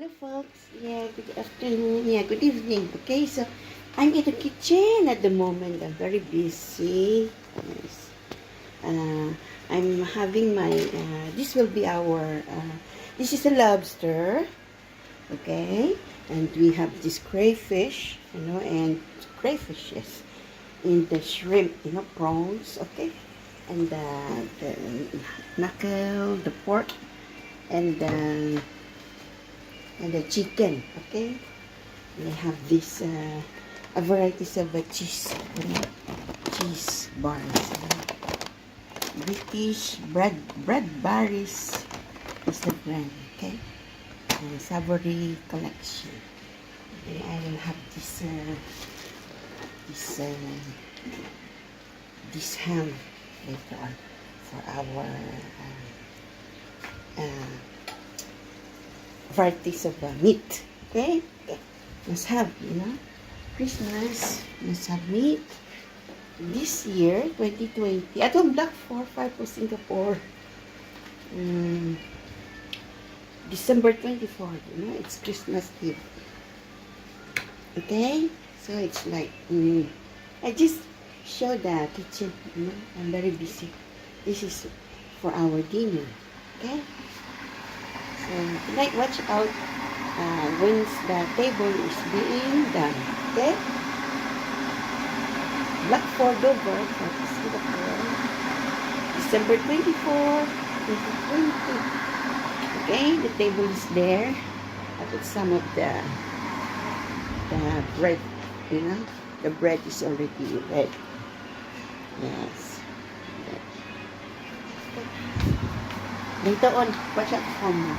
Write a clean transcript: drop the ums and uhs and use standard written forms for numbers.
Hello folks, yeah, good afternoon, yeah, good evening. Okay, so I'm in the kitchen at the moment. I'm very busy. Yes. I'm having my, this will be our, this is a lobster, okay, and we have this crayfish, and crayfish, yes, and the shrimp, prawns, okay, and the knuckle, the pork, and the chicken, okay. And I have this a varieties of cheese, cheese bars. British Bradbury's is the brand, okay. Savory collection. And I will have this ham later on for our varieties of meat. Okay? Must have, Christmas, must have meat. This year, 2020, atong Black 4-5 po Singapore. December 24, it's Christmas Eve. Okay? So it's like, I just show the kitchen, I'm very busy. This is for our dinner. Okay? So tonight, watch out when the table is being done. Okay? Black for Dover for Singapore. December 24, 2020. Okay, the table is there. I put some of the bread. The bread is already red. Yes. Later on, watch out for me.